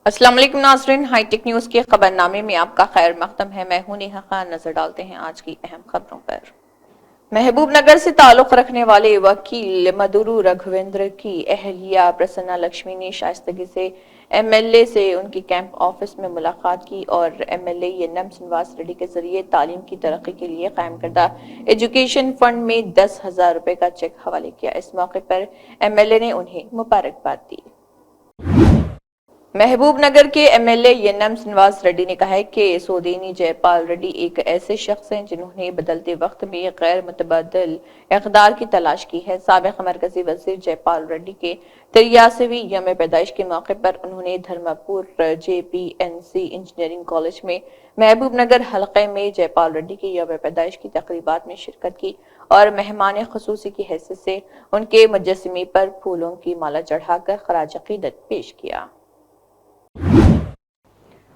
अस्सलाम वालेकुम नाज़रीन, हाईटेक न्यूज के खबरनामे में आपका खैर मकदम है। मैं हूं नेहा खान। नजर डालते हैं आज की अहम खबरों पर। महबूब नगर से ताल्लुक रखने वाले वकील मधुरू रघुवेंद्र की अहलिया प्रसन्ना लक्ष्मी ने शाइस्तगी से एमएलए से उनके कैंप ऑफिस में मुलाकात की और एमएलए यन्नम श्रीनिवास रेड्डी के जरिए तालीम की तरक्की के लिए कायम करदा एजुकेशन फंड में 10,000 रुपए का चेक हवाले किया। इस मौके पर एमएलए ने उन्हें मुबारकबाद दी। महबूब नगर के एमएलए यन्नम श्रीनिवास रेड्डी ने कहा है कि सोदेनी जयपाल रेड्डी एक ऐसे शख्स हैं जिन्होंने बदलते वक्त में गैर मुतबादिल इक़दार की तलाश की है। साबिक़ मरकजी वज़ीर जयपाल रेड्डी के 83वीं यौम पैदाइश के मौके पर उन्होंने धर्मपुर JPNC इंजीनियरिंग कॉलेज में महबूब नगर हलके में जयपाल रेड्डी की यौम पैदाइश की तकरीबात में शिरकत की और मेहमान खुसूसी की हैसियत से उनके मुजस्समे पर फूलों की माला चढ़ाकर खराज अकीदत पेश किया।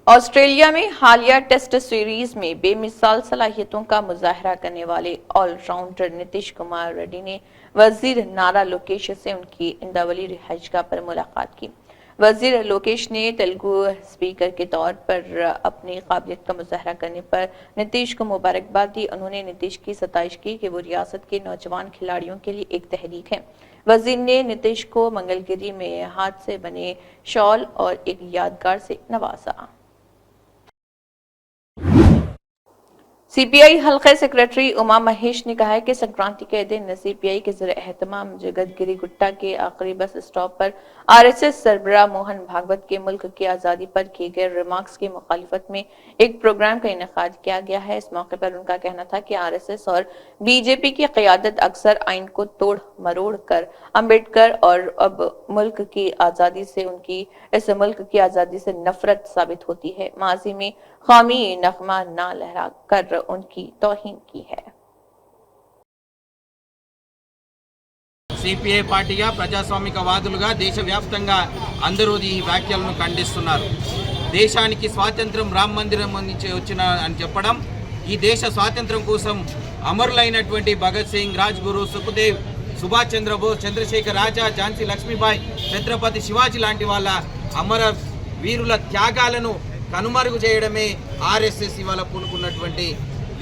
ऑस्ट्रेलिया में हालिया टेस्ट सीरीज में बेमिसाल सलाहियतों का मुजाहरा करने वाले ऑलराउंडर नीतीश कुमार रेड्डी ने वजीर नारा लोकेश से उनकी इंदावली रिहाइशगाह पर मुलाकात की। वजीर लोकेश ने तेलुगु स्पीकर के तौर पर अपनी काबिलियत का मुजाहरा करने पर नीतीश को मुबारकबाद दी। उन्होंने नीतीश की सताइश की कि वो रियासत के नौजवान खिलाड़ियों के लिए एक तहरीक है। वजीर ने नीतीश को मंगलगिरी में हाथ से बने शॉल और एक यादगार से नवाजा। सीपीआई हल्के सेक्रेटरी उमा महेश ने कहा है कि संक्रांति के दिन सीपीआई के ज़रिए एहतमाम जगतगिरी गुट्टा के आखिरी बस स्टॉप पर आरएसएस सरबराह मोहन भागवत के मुल्क की आज़ादी पर किए गए रिमार्क्स की मुखालिफत में एक प्रोग्राम का इनेकाद किया गया है। इस मौके पर उनका कहना था कि आरएसएस और बीजेपी की क़यादत अक्सर आइन को तोड़ मरोड़ कर अम्बेडकर और अब मुल्क की आज़ादी से उनकी इस मुल्क की आज़ादी से नफरत साबित होती है। माजी में कौमी नगमा ना लहरा कर उनकी तौहीन की है। సిపిఐ పార్టీగా ప్రజాస్వామికవాదులుగా దేశవ్యాప్తంగా అందరూ ఈ వ్యాఖ్యలను ఖండిస్తున్నారు. దేశానికి స్వాతంత్రం రామ్ మందిరం నుంచి వచ్చిన అని చెప్పడం, ఈ దేశ స్వాతంత్రం కోసం అమరులైనటువంటి భగత్ సింగ్, రాజ్గురు, సుఖదేవ్, సుభాష్ చంద్రబోస్, చంద్రశేఖర్ రాజా, ఝాన్సీ లక్ష్మీబాయి, ఛత్రపతి శివాజీ లాంటి వాళ్ళ అమర వీరుల త్యాగాలను కనుమరుగు చేయడమే ఆర్ఎస్ఎస్ ఇవాళ పూనుకున్నటువంటి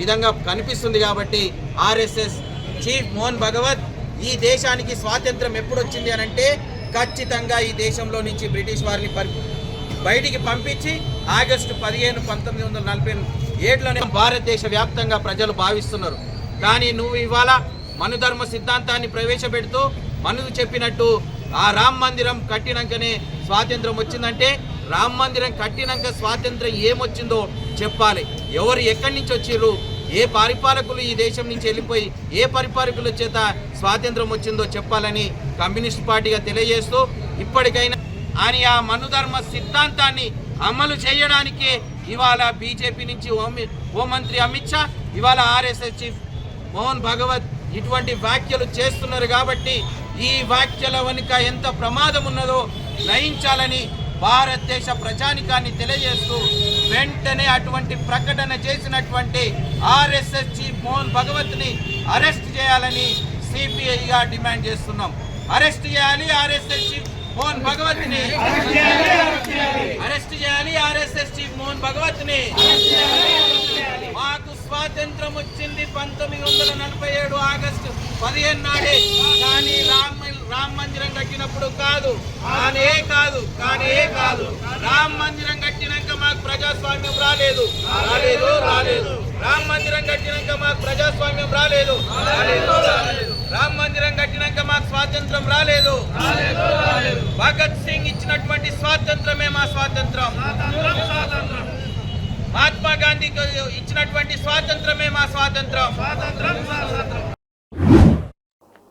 విధంగా కనిపిస్తుంది. కాబట్టి ఆర్ఎస్ఎస్ చీఫ్ మోహన్ భగవత్ ఈ దేశానికి స్వాతంత్రం ఎప్పుడు వచ్చింది అని అంటే ఖచ్చితంగా ఈ దేశంలో నుంచి బ్రిటిష్ వారిని బయటికి పంపించి ఆగస్టు 15, 1947లోనే భారతదేశ వ్యాప్తంగా ప్రజలు భావిస్తున్నారు. కానీ నువ్వు ఇవాళ మనుధర్మ సిద్ధాంతాన్ని ప్రవేశపెడుతూ మను చెప్పినట్టు ఆ రామ్ మందిరం కట్టినాకనే స్వాతంత్రం వచ్చిందంటే రామ్ మందిరం కట్టినాక స్వాతంత్రం ఏమొచ్చిందో చెప్పాలి. ఎవరు ఎక్కడి నుంచి వచ్చిర్రు, ఏ పరిపాలకులు ఈ దేశం నుంచి వెళ్ళిపోయి ఏ పరిపాలకుల చేత స్వాతంత్రం వచ్చిందో చెప్పాలని కమ్యూనిస్ట్ పార్టీగా తెలియజేస్తూ ఇప్పటికైనా అని ఆ మనుధర్మ సిద్ధాంతాన్ని అమలు చేయడానికే ఇవాళ బీజేపీ నుంచి హోంమంత్రి అమిత్ షా, ఇవాళ ఆర్ఎస్ఎస్ చీఫ్ మోహన్ భగవత్ ఇటువంటి వ్యాఖ్యలు చేస్తున్నారు. కాబట్టి ఈ వ్యాఖ్యల వెనుక ఎంత ప్రమాదం ఉన్నదో గ్రహించాలని భారతదేశ ప్రజానికాన్ని తెలియజేస్తూ వెంటనే అటువంటి ప్రకటన చేసినటువంటి ఆర్ఎస్ఎస్ చీఫ్ మోహన్ భగవత్ని అరెస్ట్ చేయాలని సిపిఐగా డిమాండ్ చేస్తున్నాం. అరెస్ట్ చేయాలి ఆర్ఎస్ఎస్ చీఫ్ మోహన్ భగవత్ని, అరెస్ట్ చేయాలి ఆర్ఎస్ఎస్ చీఫ్ మోహన్ భగవత్ని. మాకు స్వాతంత్రం వచ్చింది 1947 ఆగస్టు 15 నాడే. కానీ రామ్ మందిరం కట్టినప్పుడు కాదు. రామ్ మందిరం కట్టినాక మాకు ప్రజాస్వామ్యం రాలేదు. రామ్ మందిరం కట్టినాక మాకు ప్రజాస్వామ్యం రాలేదు. రామ్ మందిరం కట్టినాక మాకు స్వాతంత్రం రాలేదు. భగత్ సింగ్ ఇచ్చినటువంటి స్వాతంత్రమే మా స్వాతంత్రం. महात्मा गांधी को इచ్చినటువంటి స్వాతంత్రమే మా స్వాతంత్రం.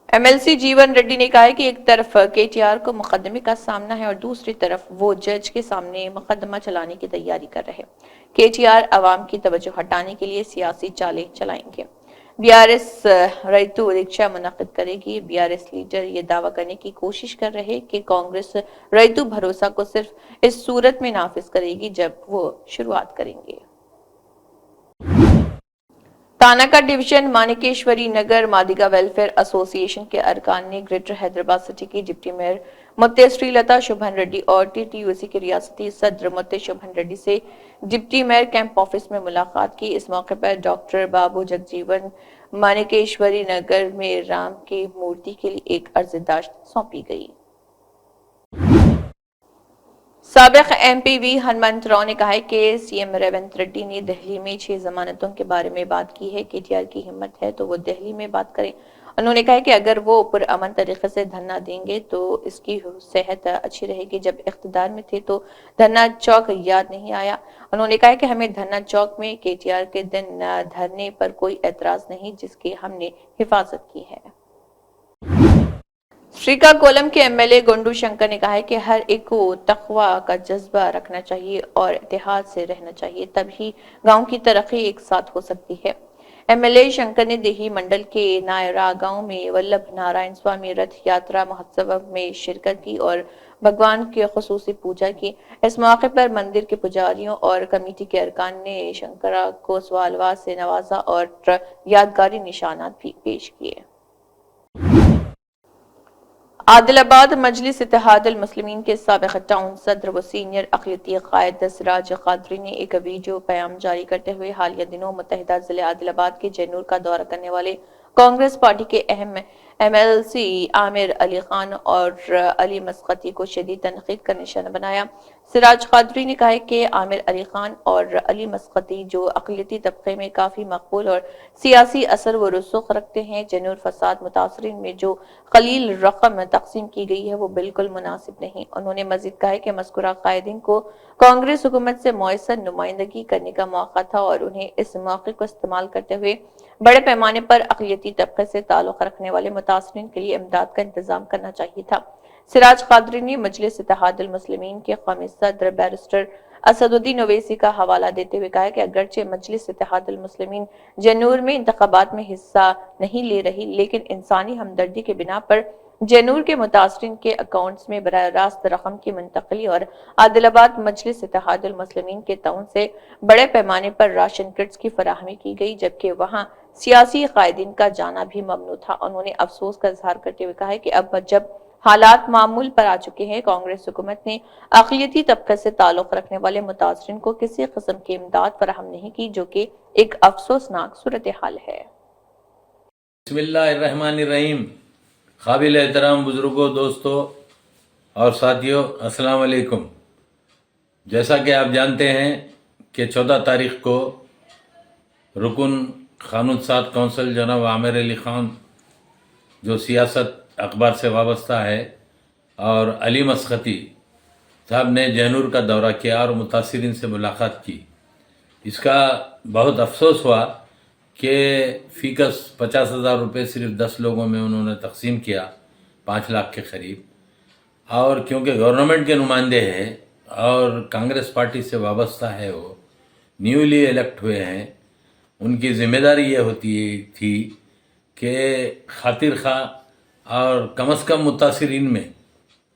एमएलसी जीवन रेड्डी ने कहा है कि एक तरफ केटीआर को मुकदमे का सामना है और दूसरी तरफ वो जज के सामने मुकदमा चलाने की तैयारी कर रहे हैं। केटीआर अवाम की तवज्जो हटाने के लिए सियासी चालें चलाएंगे। बीआरएस रैतु परीक्षा मुनक्किद करेगी। बीआरएस लीडर ये दावा करने की कोशिश कर रहे कि कांग्रेस रैतु भरोसा को सिर्फ इस सूरत में नाफिज करेगी जब वो शुरुआत करेंगे। तानाका डिवीजन मानिकेश्वरी नगर मादिगा वेलफेयर एसोसिएशन के अरकान ने ग्रेटर हैदराबाद सिटी की डिप्टी मेयर मुत्ते श्रीलता शुभन रेड्डी और टीटीयूसी के रियासती सदर मुत्ते शुभन रेड्डी से डिप्टी मेयर कैंप ऑफिस में मुलाकात की। इस मौके पर डॉक्टर बाबू जगजीवन मानिकेश्वरी नगर में राम की मूर्ति के लिए एक अर्ज़दाश्त सौंपी गई। साबिक एमपी हनुमंत राव ने कहा है कि सीएम रेवंत रेड्डी ने दिल्ली में 6 जमानतों के बारे में बात की है। केटीआर की हिम्मत है तो वो दिल्ली में बात करें। उन्होंने कहा कि अगर वो पुरअमन तरीके से धरना देंगे तो इसकी सेहत अच्छी रहेगी। जब इख्तिदार में थे तो धरना चौक याद नहीं आया। उन्होंने कहा कि हमें धरना चौक में केटीआर के दिन धरने पर कोई एतराज नहीं, जिसकी हमने हिफाजत की है। श्रीकाकुलम के एमएलए गोंडू शंकर ने कहा है कि हर एक को तकवा का जज्बा रखना चाहिए और इत्तेहाद से रहना चाहिए, तभी गांव की तरक्की एक साथ हो सकती है। एमएलए शंकर ने देही मंडल के नायरा गांव में वल्लभ नारायण स्वामी रथ यात्रा महोत्सव में शिरकत की और भगवान की खुसूसी पूजा की। इस मौके पर मंदिर के पुजारियों और कमेटी के अरकान ने शंकरा को सवालवाद से नवाजा और यादगारी निशानात भी पेश किए। आदिलाबाद मजलिस इत्तेहादुल मुस्लिमीन के साबिक टाउन सदर व सीनियर अक़लियती क़ायद सिराज क़ादरी ने एक वीडियो पैगाम जारी करते हुए हालिया दिनों मुत्तहिदा ज़िले आदिलाबाद के जैनूर का दौरा करने वाले कांग्रेस पार्टी के अहम एमएलसी आमिर अली खान और अली मस्कती को शदीद तनकीद का निशाना बनाया। सिराज क़ादरी ने कहा कि आमिर अली खान और अली मस्कती जो अक़लियती तबके में काफी मकबूल और सियासी असर व रसूख रखते हैं, जैनूर फसाद मुतासरीन में जो कलील रकम तकसीम की गई है वो बिल्कुल मुनासिब नहीं। उन्होंने मजीद कहा कि मज़कूरा कायदीन को कांग्रेस हुकूमत से मुयस्सर नुमाइंदगी करने का मौका था और उन्हें इस मौके को इस्तेमाल करते हुए बड़े पैमाने पर अक़लियती तबके से ताल्लुक़ रखने वाले मुतासरीन के लिए इमदाद का इंतजाम करना चाहिए था। सिराज क़ादरी ने मजलिस इत्तेहादुल मुस्लिमीन के कौमी सदर बैरिस्टर असदुद्दीन ओवैसी का हवाला देते हुए कहा कि अगरचे मजलिस इत्तेहादुल मुस्लिमीन जैनूर में इंतखाबात में हिस्सा नहीं ले रही, लेकिन इंसानी हमदर्दी के बिना पर जैनूर के मुतासरीन के अकाउंट्स में बराह रास्त रकम की मुंतकली और आदिलाबाद मजलिस इत्तेहादुल मुस्लिमीन के ताउन से बड़े पैमाने पर राशन किट्स की फराहमी की गई, जबकि वहां सियासी कायदीन का जाना भी ममनू था। उन्होंने अफसोस का इजहार करते हुए कहा कि अब जब हालात मामूल पर आ चुके हैं, कांग्रेस हुकूमत ने अक़लियती तबके से ताल्लुक़ रखने वाले मुतासरीन को किसी किस्म की इमदाद फराहम नहीं की, जो कि एक अफसोसनाक सूरत हाल है। बिस्मिल्लाहिर्रहमानिर्रहीम। काबिल एहतराम बुजुर्गों, दोस्तों और साथियों, अस्सलाम वालेकुम। जैसा कि आप जानते हैं कि 14 तारीख को रुकन कानून साद कौंसिल जनाब आमिर अली खान, जो सियासत अखबार से वाबस्ता है, और अली मस्कती साहब ने जैनूर का दौरा किया और मुतासिरीन से मुलाकात की। इसका बहुत अफसोस हुआ कि फ़ीकस 50,000 रुपये सिर्फ 10 लोगों में उन्होंने तकसीम किया, 5 लाख के करीब। और क्योंकि गवर्नमेंट के नुमाइंदे हैं और कांग्रेस पार्टी से वाबस्ता है, वो न्यूली इलेक्ट हुए हैं, उनकी ज़िम्मेदारी ये होती थी कि खातिर खा और कम से कम मुतासिरीन में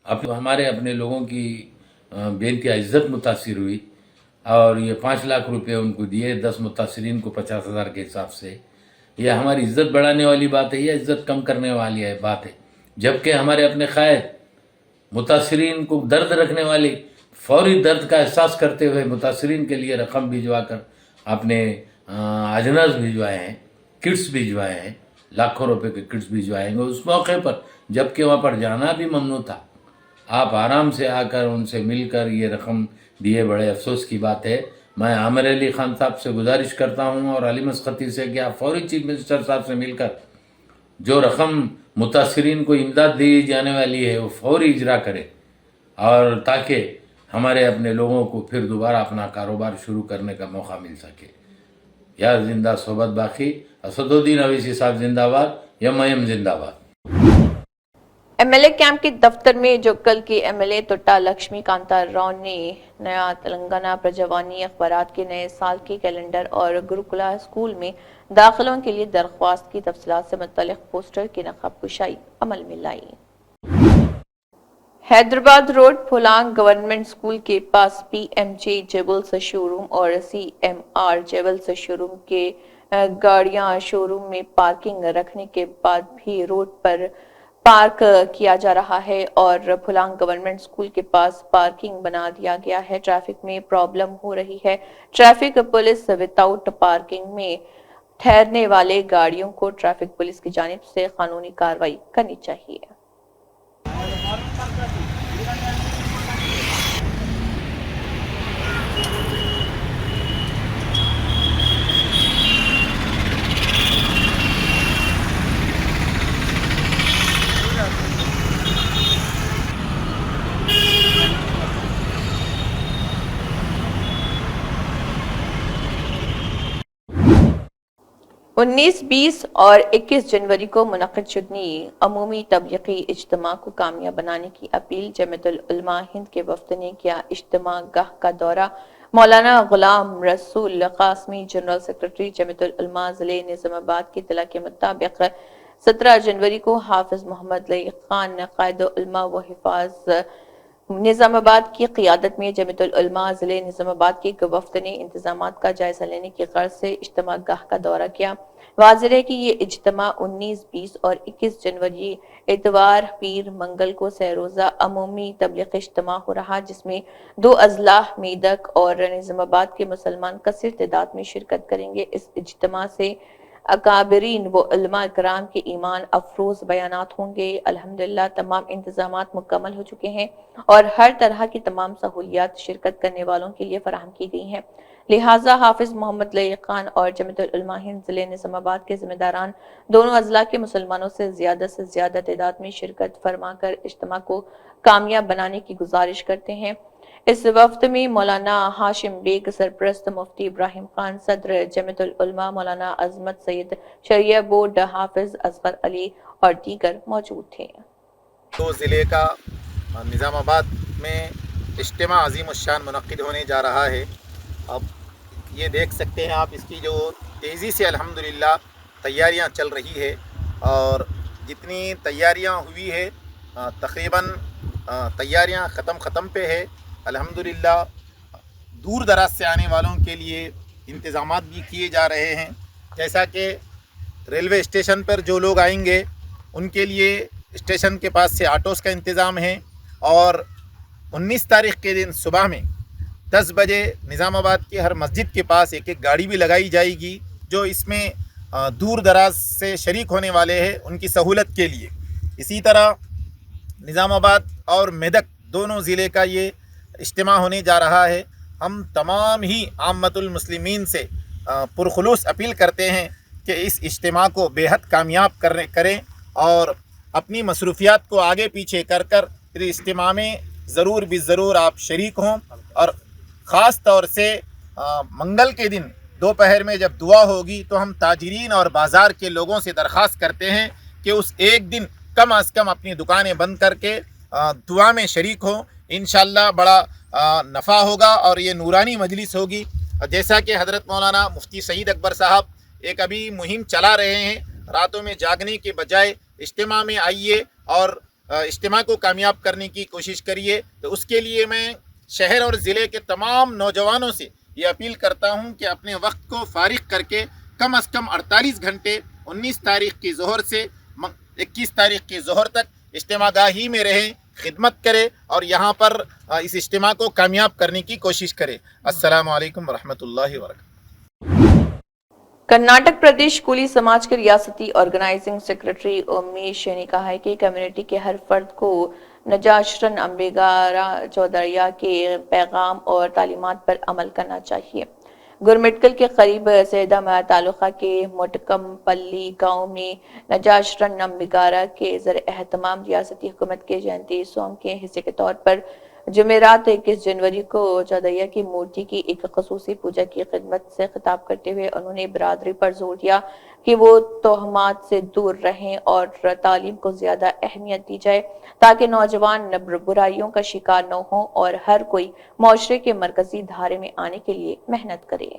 हमारे अपने लोगों की बेइंतहा इज़्ज़त मुतासिर हुई और ये 5 लाख रुपए उनको दिए, 10 मुतासिरीन को 50,000 के हिसाब से। ये हमारी इज़्ज़त बढ़ाने वाली बात है या इज़्ज़त कम करने वाली है बात है? जबकि हमारे अपने कायद मुतासिरीन को दर्द रखने वाली फौरी दर्द का एहसास करते हुए मुतासिरीन के लिए रकम भिजवा कर अपने अजनास भिजवाए हैं, किट्स भिजवाए हैं, लाखों रुपए के किट्स भिजवाएंगे उस मौके पर, जबकि वहाँ पर जाना भी ममनू था। आप आराम से आकर उनसे मिलकर ये रकम दिए, बड़े अफसोस की बात है। मैं आमिर अली खान साहब से गुजारिश करता हूँ और अली मस्कती से कि आप फौरी चीफ मिनिस्टर साहब से मिलकर जो रकम मुतासिरीन को इमदाद दी जाने वाली है वो फौरी इजरा करें, और ताकि हमारे अपने लोगों को फिर दोबारा अपना कारोबार शुरू करने का मौका मिल सके। या जिंदा सोबत बाकी, असदुद्दीन ओवैसी साहब जिंदाबाद, एमआईएम जिंदाबाद। एमएलए कैंप के दफ्तर में जो कल के एमएलए तोट्टा लक्ष्मी कांता राव ने नया तेलंगाना प्रजवानी अखबारात के नए साल के कैलेंडर और गुरुकुला स्कूल में दाखिलों के लिए दरख्वास्त की तफसीलात से मुतल्लिक पोस्टर की नक़ब कुशाई अमल में लाई। हैदराबाद रोड फुलांग गवर्नमेंट स्कूल के पास पीएमजे जेवल्स शोरूम और सीएमआर जेवल्स शोरूम के गाड़ियां शोरूम में पार्किंग रखने के बाद भी रोड पर पार्क किया जा रहा है और फुलांग गवर्नमेंट स्कूल के पास पार्किंग बना दिया गया है। ट्रैफिक में प्रॉब्लम हो रही है। ट्रैफिक पुलिस विदाउट पार्किंग में ठहरने वाले गाड़ियों को ट्रैफिक पुलिस की जानिब से कानूनी कार्रवाई करनी चाहिए। उन्नीस, 20 और 21 जनवरी को मुनक़िद शुदनी अमूमी तबलीगी इज्तिमा को कामयाब बनाने की अपील। जमीयतुल उलमा हिंद के वफ़द ने किया इज्तिमा गाह का दौरा। मौलाना गुलाम रसूल कासमी जनरल सेक्रेटरी जमीयतुल उलमा ज़िले निज़ामाबाद की इत्तला के मुताबिक 17 जनवरी को हाफिज मोहम्मद लई खान कायद उलमा व हिफाज निज़ामाबाद की क़ियादत में जमीयतुल उलमा ज़िले निज़ामाबाद के एक वफ़द ने इंतज़ामात का जायज़ा लेने की गर्ज से इज्तिमा गाह का दौरा किया। वाज़ेह है कि ये इज्तिमा 19, 20 और 21 जनवरी इतवार, पीर, मंगल को सरोज़ा अमूमी तबलीगी इज्तिमा हो रहा, जिसमें 2 अज़ला मेदक और निज़ामाबाद के मुसलमान कसीर तादाद में शिरकत करेंगे। इस इज्तिमा से अकाबरीन व उलमा कराम के ईमान अफरोज बयानात होंगे। अल्हम्दुलिल्लाह तमाम इंतजामात मुकम्मल हो चुके हैं और हर तरह की तमाम सहूलियात शिरकत करने वालों के लिए फराहम की गई हैं। लिहाजा हाफिज मोहम्मद लई खान और जमीयतुल उलमा हिंद ज़िले निज़ामाबाद के जिम्मेदारान दोनों अज़ला के मुसलमानों से ज़्यादा तादाद में शिरकत फरमाकर इज्तिमा को कामयाब बनाने की गुजारिश करते हैं। इस वफ्त में मौलाना हाशिम बेग, सरप्रस्त मुफ्ती इब्राहिम खान, सदर जमीयतुल उलमा मौलाना अजमत सैयद, शरिया बोर्ड हाफिज असगर अली और दीगर मौजूद थे। तो ज़िले का निज़ामाबाद में इज्तिमा अज़ीम शान मुनक़्क़िद होने जा रहा है। अब ये देख सकते हैं आप, इसकी जो तेज़ी से अल्हम्दुलिल्लाह तैयारियां चल रही है और जितनी तैयारियां हुई है तक़रीबन तैयारियां ख़त्म पे है। अल्हम्दुलिल्लाह दूर दराज से आने वालों के लिए इंतज़ामात भी किए जा रहे हैं। जैसा कि रेलवे स्टेशन पर जो लोग आएंगे उनके लिए स्टेशन के पास से ऑटोज़ का इंतज़ाम है और 19 तारीख़ के दिन सुबह में 10 बजे निज़ामाबाद की हर मस्जिद के पास एक गाड़ी भी लगाई जाएगी जो इसमें दूर दराज से शरीक होने वाले हैं उनकी सहूलत के लिए। इसी तरह निज़ामाबाद और मेदक दोनों ज़िले का ये इज्तिमा होने जा रहा है। हम तमाम ही आम्मतुल मुस्लिमीन से पुरखुलूस अपील करते हैं कि इस इज्तिमा को बेहद कामयाब करें और अपनी मसरूफियात को आगे पीछे कर इस इज्तिमा में ज़रूर ज़रूर आप शरीक हों। और ख़ास तौर से मंगल के दिन दोपहर में जब दुआ होगी तो हम ताजिरीन और बाज़ार के लोगों से दरख्वास्त करते हैं कि उस एक दिन कम अज़ कम अपनी दुकानें बंद करके दुआ में शरीक हों। इंशाअल्लाह बड़ा नफ़ा होगा और ये नूरानी मजलिस होगी। जैसा कि हज़रत मौलाना मुफ्ती सईद अकबर साहब एक अभी मुहिम चला रहे हैं, रातों में जागने के बजाय इज्तिमा में आइए और इज्तिमा को कामयाब करने की कोशिश करिए। तो उसके लिए मैं शहर और ज़िले के तमाम नौजवानों से ये अपील करता हूँ कि अपने वक्त को फारिग करके कम अज़ कम 48 घंटे 19 तारीख़ की ज़ोहर से 21 तारीख़ की ज़ोहर तक इज्तिमा गाही में रहें, खिदमत करें और यहाँ पर इस इज्तिमा को कामयाब करने की कोशिश करें। अस्सलामु अलैकुम वरहमतुल्लाहि वबरकातुहू। कर्नाटक प्रदेश कुली समाज के रियासती ऑर्गेनाइजिंग सेक्रेटरी उमेश ने कहा है कि कम्युनिटी के हर फर्द को नजाशरन अंबेगारा चौधरिया के पैगाम और तालीमात पर अमल करना चाहिए। गुरमिटकल के करीब सैदा तालुका के मोटकमपल्ली गांव में नजाशरन अंबेगारा के ज़र एहतमाम रियासती हुकूमत के जयंती सोम के हिस्से के तौर पर जुमेरात 21 जनवरी को चौधरिया की मूर्ति की एक खसूसी पूजा की खिदमत से खिताब करते हुए उन्होंने बरादरी पर जोर दिया कि वो तोहमात से दूर रहें और तालीम को ज्यादा अहमियत दी जाए ताकि नौजवान बुराइयों का शिकार न हो और हर कोई माशरे के मरकजी धारे में आने के लिए मेहनत करे।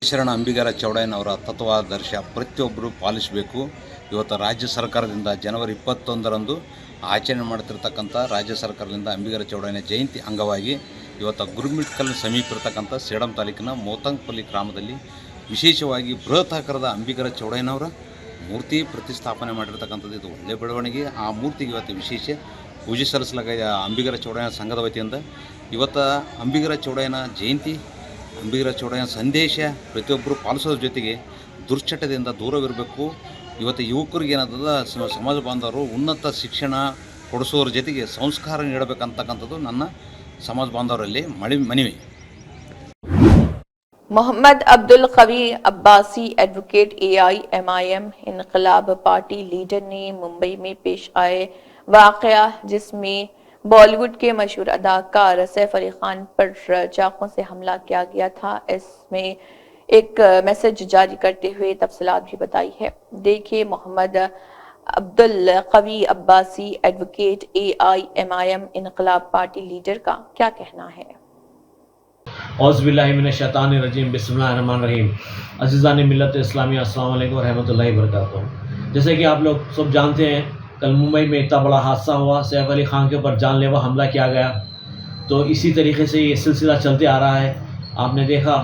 ಶರಣ ಅಂಬಿಗರ ಚೌಡಯ್ಯನವರ ತತ್ವಾದರ್ಶ ಪ್ರತಿಯೊಬ್ಬರು ಪಾಲಿಸಬೇಕು। ಇವತ್ತು ರಾಜ್ಯ ಸರ್ಕಾರದಿಂದ ಜನವರಿ 21ರಂದು ಆಚರಣೆ ಮಾಡುತ್ತಿರತಕ್ಕಂಥ ರಾಜ್ಯ ಸರ್ಕಾರದಿಂದ ಅಂಬಿಗರ ಚೌಡಯ್ಯನ ಜಯಂತಿ ಅಂಗವಾಗಿ ಇವತ್ತು ಗುರುಮಿಟ್ಕಲ್ ಸಮೀಪ ಇರತಕ್ಕಂಥ ಸೇಡಂ ತಾಲೂಕಿನ ಮೋತಂಗಪಲ್ಲಿ ಗ್ರಾಮದಲ್ಲಿ ವಿಶೇಷವಾಗಿ ಬೃಹತ್ ಆಕಾರದ ಅಂಬಿಗರ ಚೌಡಯ್ಯನವರ ಮೂರ್ತಿ ಪ್ರತಿಷ್ಠಾಪನೆ ಮಾಡಿರ್ತಕ್ಕಂಥದ್ದು ಇದು ಒಳ್ಳೆಯ ಬೆಳವಣಿಗೆ. ಆ ಮೂರ್ತಿಗೆ ಇವತ್ತು ವಿಶೇಷ ಪೂಜೆ ಸಲ್ಲಿಸಲಾಗಿದೆ ಅಂಬಿಗರ ಚೌಡಯ್ಯನ ಸಂಘದ ವತಿಯಿಂದ. ಇವತ್ತು ಅಂಬಿಗರ ಚೌಡಯ್ಯನ ಜಯಂತಿ, ಅಂಬಿಗರ ಚೌಡಯ್ಯನ ಸಂದೇಶ ಪ್ರತಿಯೊಬ್ಬರು ಪಾಲಿಸೋದ್ರ ಜೊತೆಗೆ ದುಶ್ಚಟದಿಂದ ದೂರವಿರಬೇಕು. ಇವತ್ತು ಯುವಕರಿಗೆ ಏನಾದ ಸಮಾಜ ಬಾಂಧವರು ಉನ್ನತ ಶಿಕ್ಷಣ ಕೊಡಿಸೋದ್ರ ಜೊತೆಗೆ ಸಂಸ್ಕಾರ ನೀಡಬೇಕಂತಕ್ಕಂಥದ್ದು ನನ್ನ ಸಮಾಜ ಬಾಂಧವರಲ್ಲಿ ಮನವಿ. मोहम्मद अब्दुल कवी अब्बासी एडवोकेट AIMIM इनकलाब पार्टी लीडर ने मुंबई में पेश आए वाकया जिसमें बॉलीवुड के मशहूर अदाकार सैफ अली खान पर चाकू से हमला किया गया था, इसमें एक मैसेज जारी करते हुए तफसीलात भी बताई है। देखिए मोहम्मद अब्दुल कवी अब्बासी एडवोकेट AIMIM इनकलाब पार्टी लीडर का क्या कहना है। औज़ुबिल्लाहिमिनश्शैतानिर्रजीम बिस्मिल्लाहिर्रहमानिर्रहीम। अज़ीज़ान मिल्लत इस्लामी अस्सलाम वालेकुम रहमतुल्लाहि व बरकातुहू। जैसे कि आप लोग सब जानते हैं, कल मुंबई में इतना बड़ा हादसा हुआ, सैफ अली खान के ऊपर जानलेवा हमला किया गया। तो इसी तरीके से ये सिलसिला चलते आ रहा है। आपने देखा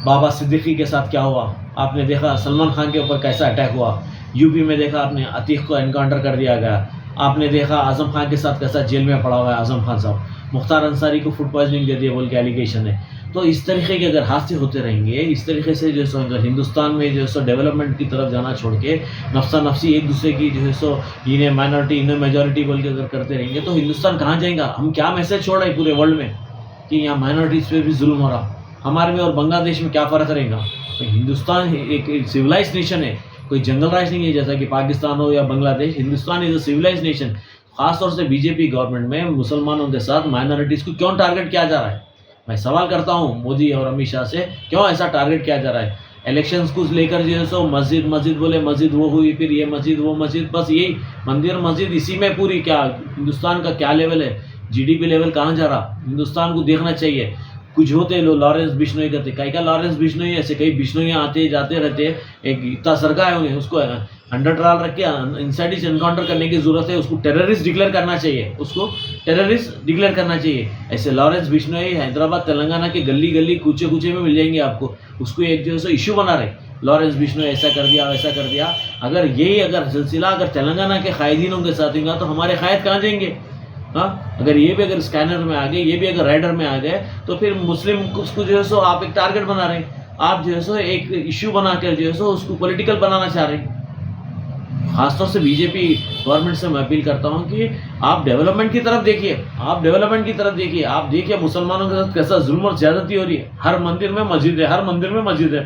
बाबा सिद्दीकी के साथ क्या हुआ, आपने देखा सलमान खान के ऊपर कैसा अटैक हुआ, यूपी में देखा आपने अतीक को एनकाउंटर कर दिया गया, आपने देखा आज़म खान के साथ कैसा जेल में पड़ा हुआ है आज़म खान साहब, मुख्तार अंसारी को फूड पॉइजनिंग दे दिया बोल के एलिगेशन है। तो इस तरीके के अगर हादसे होते रहेंगे, इस तरीके से जो है हिंदुस्तान में जो है डेवलपमेंट की तरफ जाना छोड़ के नफ्सा नफ्सी एक दूसरे की जो है इन्हें माइनॉरिटी इन्हें मेजॉरिटी बोल के अगर करते रहेंगे तो हिंदुस्तान कहाँ जाएगा। हम क्या मैसेज छोड़ रहे हैं पूरे वर्ल्ड में कि यहाँ माइनॉरिटीज़ पे भी जुल्म हो रहा, हमारे में और बांग्लादेश में क्या फ़र्क रहेगा। तो हिंदुस्तान एक सिविलाइज नेशन है, कोई जंगल राज नहीं है जैसा कि पाकिस्तान हो या Bangladesh. Hindustan is a civilise nation. ख़ासतौर से बीजेपी गवर्नमेंट में मुसलमानों के साथ माइनॉरिटीज़ को क्यों टारगेट किया जा रहा है। मैं सवाल करता हूँ मोदी और अमित शाह से, क्यों ऐसा टारगेट किया जा रहा है। इलेक्शंस को लेकर जो है मस्जिद मस्जिद बोले, मस्जिद वो हुई, फिर ये मस्जिद वो मस्जिद, बस यही मंदिर मस्जिद इसी में पूरी क्या हिंदुस्तान का क्या लेवल है, GDP लेवल कहाँ जा रहा। हिंदुस्तान को देखना चाहिए। कुछ होते लोग लॉरेंस बिश्नोई करते, कई का लॉरेंस बिश्नोई ऐसे कई बिश्नोई आते जाते रहते। एक इतना सरका है उन्हें, उसको 100 ट्रायल रख के इंसाइड एनकाउंटर करने की ज़रूरत है। उसको टेररिस्ट डिक्लेयर करना चाहिए, उसको टेररिस्ट डिक्लेयर करना चाहिए। ऐसे लॉरेंस बिश्नोई हैदराबाद तेलंगाना के गली गली कूचे कूचे में मिल जाएंगे आपको। उसको एक जो है इशू बना रहे, लॉरेंस बिश्नोई ऐसा कर दिया वैसा कर दिया। अगर यही अगर सिलसिला अगर तेलंगाना के कायदीनों के साथ होगा तो हमारे कायद कहाँ जाएंगे। हाँ, अगर ये भी अगर स्कैनर में आ गए, ये भी अगर राइडर में आ गए तो फिर मुस्लिम उसको जो है आप एक टारगेट बना रहे हैं। आप जो है एक इश्यू बना कर जो है उसको पॉलिटिकल बनाना चाह रहे हैं। खासतौर से बीजेपी गवर्नमेंट से मैं अपील करता हूँ कि आप डेवलपमेंट की तरफ देखिए, आप डेवलपमेंट की तरफ देखिए। आप देखिए मुसलमानों के साथ कैसा जुल्म और ज्यादती हो रही है। हर मंदिर में मस्जिद है, हर मंदिर में मस्जिद है।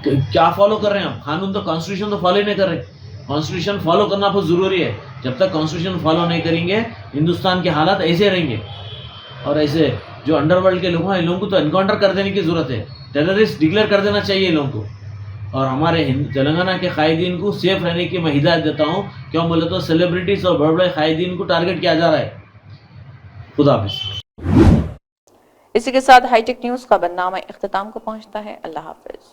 क्या फॉलो कर रहे हैं आप। कानून तो कॉन्स्टिट्यूशन तो फॉलो ही नहीं कर रहे। कॉन्स्टिट्यूशन फॉलो करना बहुत ज़रूरी है। जब तक कॉन्स्टिट्यूशन फॉलो नहीं करेंगे हिंदुस्तान के हालात ऐसे रहेंगे। और ऐसे जो अंडरवर्ल्ड के लोग हैं इन लोगों को तो एनकाउंटर कर देने की ज़रूरत है, टेररिस्ट डिक्लेयर कर देना चाहिए इन लोगों को। और हमारे तेलंगाना के कायदीन को सेफ रहने की मैं हिदायत देता हूँ। क्यों बोले तो सेलिब्रिटीज़ और बड़े बड़े कायदीन को टारगेट किया जा रहा है। खुदा हाफिज़। इसी के साथ हाईटेक न्यूज़ का बदनामा इख्तिताम को पहुँचता है। अल्लाह हाफिज़।